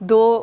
2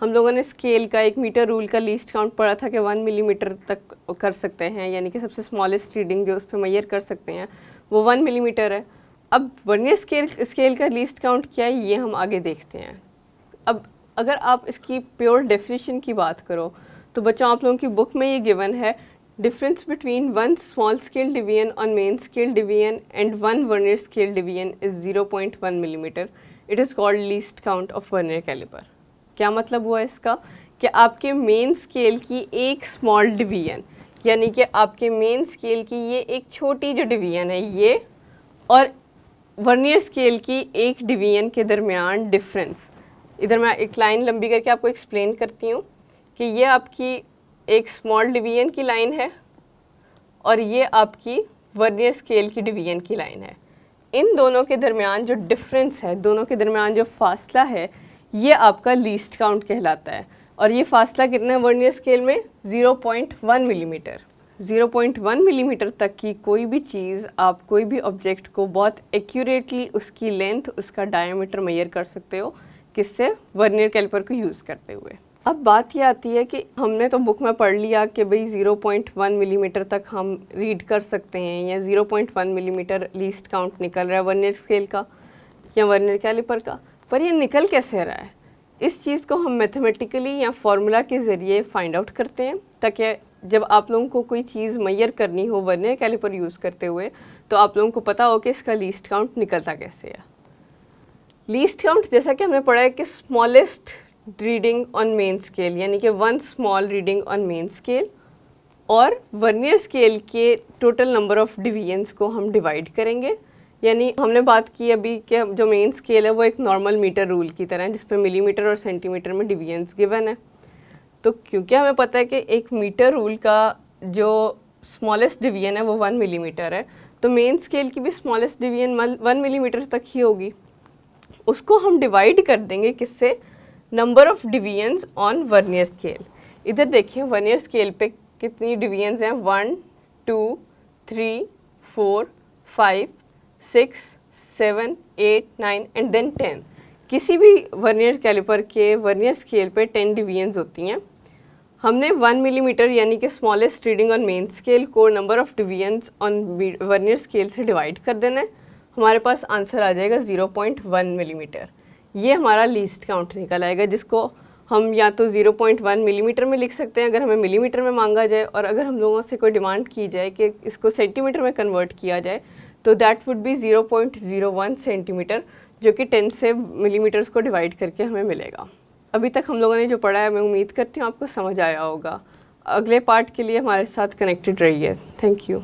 हम लोगों ने स्केल का 1 मीटर रूल का लीस्ट काउंट पढ़ा था कि 1 मिलीमीटर तक कर सकते हैं, यानी कि सबसे स्मॉलेस्ट रीडिंग जो उस पर मेजर कर सकते हैं वो 1 मिलीमीटर है। अब वर्नियर स्केल का लीस्ट काउंट क्या है ये हम आगे देखते हैं। अब अगर आप इसकी प्योर डेफिनेशन की बात करो तो बच्चों आप लोगों की बुक में ये गिवन है, difference between 1 small scale division on main scale division and 1 vernier scale division is 0.1 millimetre. It is called least count of vernier calliper. क्या मतलब हुआ इसका कि आपके मेन स्केल की एक स्मॉल डिवीजन, यानी कि आपके मेन स्केल की ये एक छोटी जो डिवीजन है ये, और वर्नियर स्केल की एक डिवीजन के दरमियान डिफरेंस, इधर मैं एक लाइन लंबी करके आपको एक्सप्लेन करती हूँ कि ये आपकी एक स्मॉल डिवीजन की लाइन है और ये आपकी वर्नियर स्केल की डिवीजन की लाइन है। इन दोनों के दरमियान जो डिफरेंस है, दोनों के दरमियान जो फासला है, ये आपका लीस्ट काउंट कहलाता है। और ये फासला कितना है वर्नियर स्केल में? 0.1 मिलीमीटर। 0.1 मिलीमीटर तक की कोई भी चीज़, आप कोई भी ऑब्जेक्ट को बहुत एक्यूरेटली उसकी लेंथ, उसका डायमीटर मेजर कर सकते हो। किससे? वर्नियर कैलिपर को यूज़ करते हुए। अब बात ये आती है कि हमने तो बुक में पढ़ लिया कि भाई 0.1 मिलीमीटर तक हम रीड कर सकते हैं, या 0.1 मिलीमीटर लीस्ट काउंट निकल रहा है वर्नियर स्केल का या वर्नियर कैलिपर का, पर ये निकल कैसे रहा है? इस चीज़ को हम मैथमेटिकली या फार्मूला के ज़रिए फाइंड आउट करते हैं, ताकि जब आप लोगों को कोई चीज़ मेजर करनी हो वर्नियर कैलिपर यूज़ करते हुए तो आप लोगों को पता हो कि इसका लीस्ट काउंट निकलता कैसे है। लीस्ट काउंट जैसा कि हमने पढ़ा है कि smallest reading on main scale, यानी कि 1 small reading on main scale, और वर्नियर स्केल के टोटल नंबर ऑफ डिवीजन्स को हम डिवाइड करेंगे। यानी हमने बात की अभी कि जो मेन स्केल है वो एक नॉर्मल मीटर रूल की तरह है, जिस पे मिलीमीटर और सेंटीमीटर में डिवीजन्स गिवन है। तो क्योंकि हमें पता है कि एक मीटर रूल का जो स्मॉलेस्ट डिवीजन है वो 1 मिलीमीटर है, तो मेन स्केल की भी स्मॉलेस्ट डिवीजन 1 मिलीमीटर तक ही होगी। उसको हम डिवाइड कर देंगे किससे? Number of divisions on vernier scale. इधर देखिए वर्नियर स्केल पे कितनी डिवीजन्स हैं? 1 2 3 4 5 6 7 8 9 एंड देन 10। किसी भी वर्नियर कैलिपर के वर्नियर स्केल पे 10 डिवीजन्स होती हैं। हमने 1 मिलीमीटर यानी कि smallest reading on main scale को number of divisions on vernier scale से डिवाइड कर देना है। हमारे पास आंसर आ जाएगा 0.1 मिलीमीटर। ये हमारा लीस्ट काउंट निकल आएगा, जिसको हम या तो 0.1 मिलीमीटर में लिख सकते हैं अगर हमें मिलीमीटर में मांगा जाए, और अगर हम लोगों से कोई डिमांड की जाए कि इसको सेंटीमीटर में कन्वर्ट किया जाए तो दैट वुड बी 0.01 सेंटीमीटर, जो कि 10 से मिलीमीटर्स को डिवाइड करके हमें मिलेगा। अभी तक हम लोगों ने जो पढ़ा है मैं उम्मीद करती हूँ आपको समझ आया होगा। अगले पार्ट के लिए हमारे साथ कनेक्टेड रहिए। Thank you.